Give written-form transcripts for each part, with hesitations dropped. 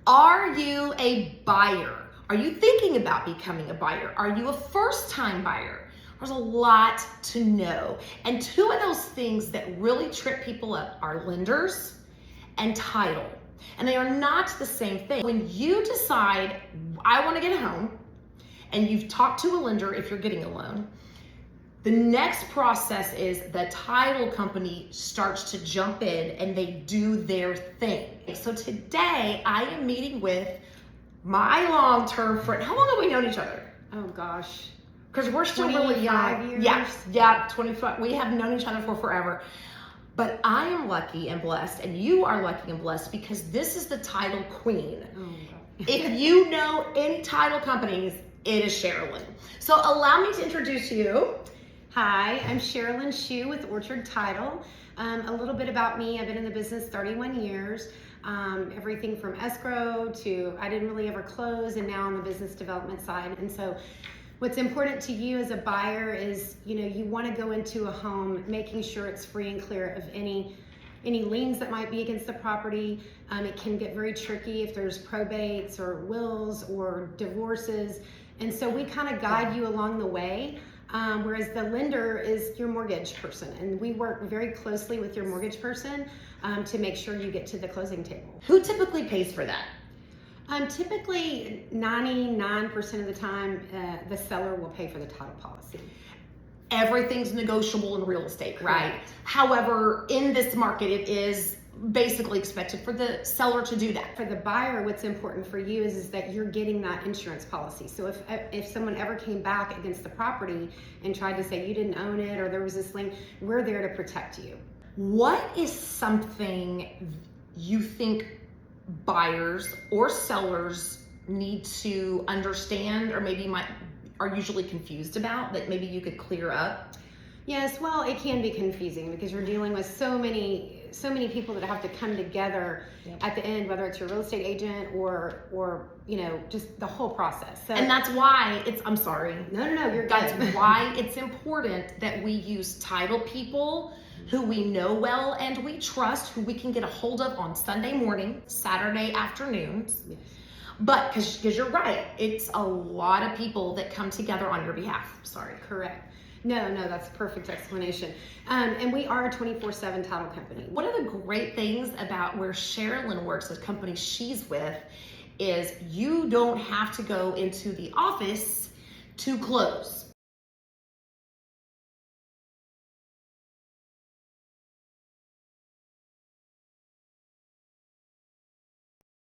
Are you a buyer? Are you thinking about becoming a buyer? Are you a first-time buyer? There's a lot to know. And two of those things that really trip people up are lenders and title. And they are not the same thing. When you decide, I want to get a home, and you've talked to a lender if you're getting a loan, the next process is the title company starts to jump in and they do their thing. So today I am meeting with my long-term friend. How long have we known each other? Oh gosh. Because we're still really young. 25 years? Yeah, 25. We have known each other for forever. But I am lucky and blessed, and you are lucky and blessed because this is the title queen. Oh God. If you know any title companies, it is Sherilyn. So allow me to introduce you. Hi, I'm Sherilyn Shue with Orchard Title. A little bit about me, I've been in the business 31 years. Everything from escrow to I didn't really ever close, and now on the business development side. And so what's important to you as a buyer is, you want to go into a home making sure it's free and clear of any liens that might be against the property. It can get very tricky if there's probates or wills or divorces. And so we kind of guide you along the way. Whereas the lender is your mortgage person, and we work very closely with your mortgage person to make sure you get to the closing table. Who typically pays for that? Typically 99% of the time, the seller will pay for the title policy. Everything's negotiable in real estate, right? Correct. However, in this market, it is basically expected for the seller to do that. For the buyer, what's important for you is that you're getting that insurance policy. So if someone ever came back against the property and tried to say you didn't own it or there was this lien, we're there to protect you. What is something you think buyers or sellers need to understand, or maybe are usually confused about, that maybe you could clear up? Yes, well, it can be confusing because you're dealing with so many people that have to come together at the end, whether it's your real estate agent or just the whole process. So, and that's why I'm sorry. No, you're good. That's why it's important that we use title people who we know well and we trust, who we can get a hold of on Sunday morning, Saturday afternoons. Yes. But because you're right, it's a lot of people that come together on your behalf. Sorry. Correct. No, that's a perfect explanation. And we are a 24/7 title company. One of the great things about where Sherilyn works, the company she's with, is you don't have to go into the office to close.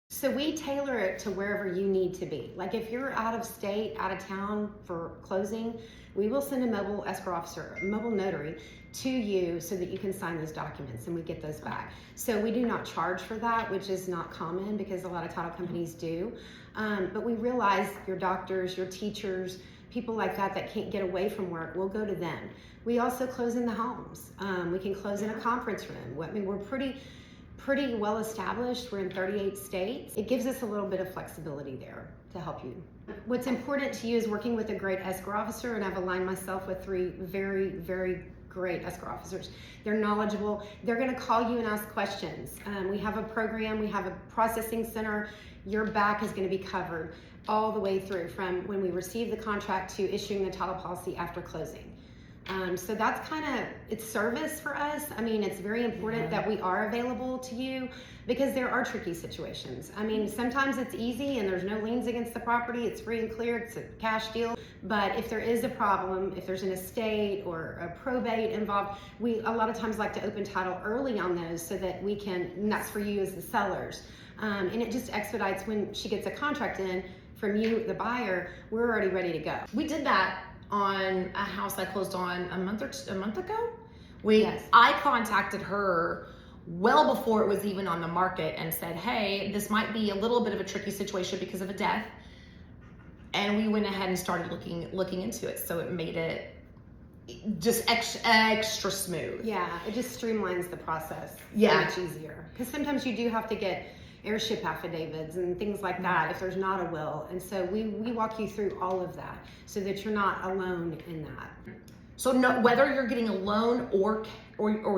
So we tailor it to wherever you need to be. Like if you're out of state, out of town for closing, we will send a mobile escrow officer, a mobile notary to you so that you can sign those documents and we get those back. So we do not charge for that, which is not common because a lot of title companies do. But we realize your doctors, your teachers, people like that can't get away from work, we'll go to them. We also close in the homes. We can close in a conference room. I mean, we're pretty well established. We're in 38 states. It gives us a little bit of flexibility there to help you. What's important to you is working with a great escrow officer, and I've aligned myself with 3 very, very great escrow officers. They're knowledgeable. They're gonna call you and ask questions. We have a program, we have a processing center. Your back is gonna be covered all the way through from when we receive the contract to issuing the title policy after closing. So that's it's service for us. I mean, it's very important that we are available to you because there are tricky situations. I mean, sometimes it's easy and there's no liens against the property, it's free and clear, it's a cash deal. But if there is a problem, if there's an estate or a probate involved, we a lot of times like to open title early on those so that we can, and that's for you as the sellers. And it just expedites when she gets a contract in from you, the buyer, we're already ready to go. We did that on a house I closed on a month ago. Yes. I contacted her well before it was even on the market and said, hey, this might be a little bit of a tricky situation because of a death. And we went ahead and started looking into it. So it made it just extra smooth. Yeah, it just streamlines the process. Yeah. Much easier. Because sometimes you do have to get heirship affidavits and things like that if there's not a will. And so we walk you through all of that so that you're not alone in that. So no, whether you're getting a loan or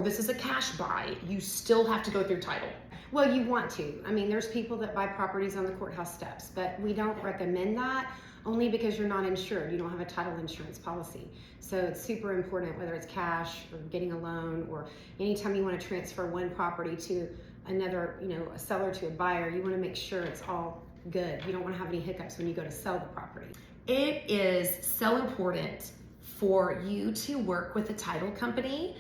this is a cash buy, you still have to go through title. Well, you want to. I mean, there's people that buy properties on the courthouse steps, but we don't recommend that only because you're not insured. You don't have a title insurance policy. So it's super important, whether it's cash or getting a loan, or anytime you want to transfer one property to another, a seller to a buyer, you want to make sure it's all good. You don't want to have any hiccups when you go to sell the property. It is so important for you to work with a title company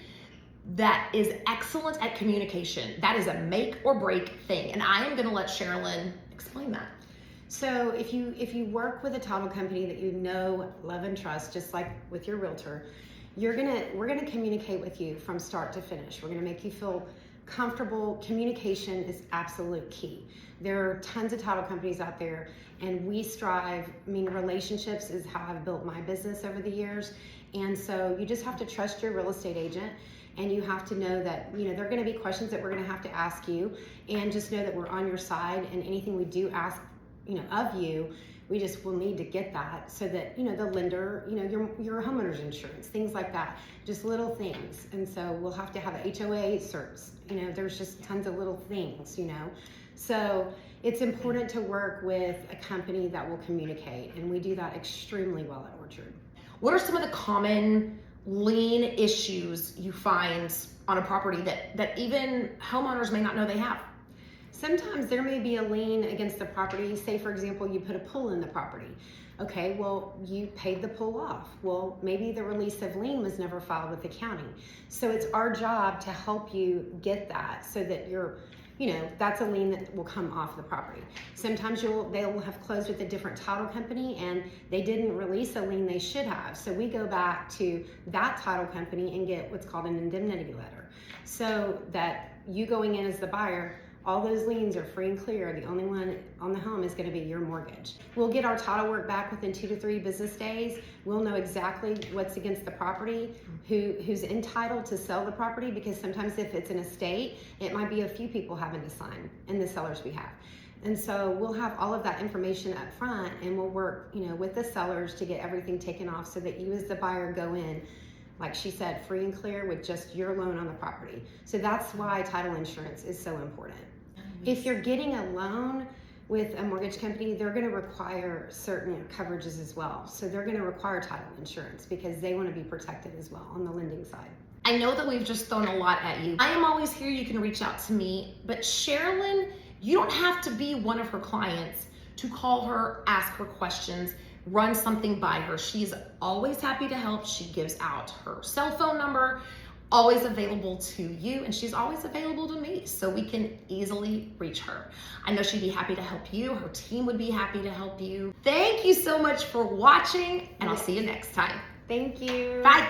that is excellent at communication. That is a make or break thing. And I am going to let Sherilyn explain that. So if you work with a title company that you know, love, and trust, just like with your realtor, we're gonna communicate with you from start to finish. We're gonna make you feel comfortable. Communication is absolute key. There are tons of title companies out there, and we strive. I mean, relationships is how I've built my business over the years, and so you just have to trust your real estate agent. And you have to know that, there are going to be questions that we're going to have to ask you, and just know that we're on your side, and anything we do ask, of you, we just will need to get that so that, the lender, your homeowner's insurance, things like that, just little things. And so we'll have to have a HOA certs, there's just tons of little things, So it's important to work with a company that will communicate, and we do that extremely well at Orchard. What are some of the common lien issues you find on a property that even homeowners may not know they have? Sometimes there may be a lien against the property. Say, for example, you put a pool in the property. Okay, well, you paid the pool off. Well, maybe the release of lien was never filed with the county. So it's our job to help you get that so that that's a lien that will come off the property. Sometimes they'll have closed with a different title company and they didn't release a lien they should have. So we go back to that title company and get what's called an indemnity letter. So that you going in as the buyer, all those liens are free and clear. The only one on the home is going to be your mortgage. We'll get our title work back within 2 to 3 business days. We'll know exactly what's against the property, who's entitled to sell the property, because sometimes if it's an estate, it might be a few people having to sign in the seller's behalf. And so we'll have all of that information up front, and we'll work, with the sellers to get everything taken off so that you as the buyer go in, like she said, free and clear with just your loan on the property. So that's why title insurance is so important. If you're getting a loan with a mortgage company, they're going to require certain coverages as well. So they're going to require title insurance because they want to be protected as well on the lending side. I know that we've just thrown a lot at you. I am always here. You can reach out to me. But Sherilyn, you don't have to be one of her clients to call her, ask her questions, run something by her. She's always happy to help. She gives out her cell phone number, always available to you, and she's always available to me, so we can easily reach her. I know she'd be happy to help you. Her team would be happy to help you. Thank you so much for watching, and I'll see you next time. Thank you. Bye.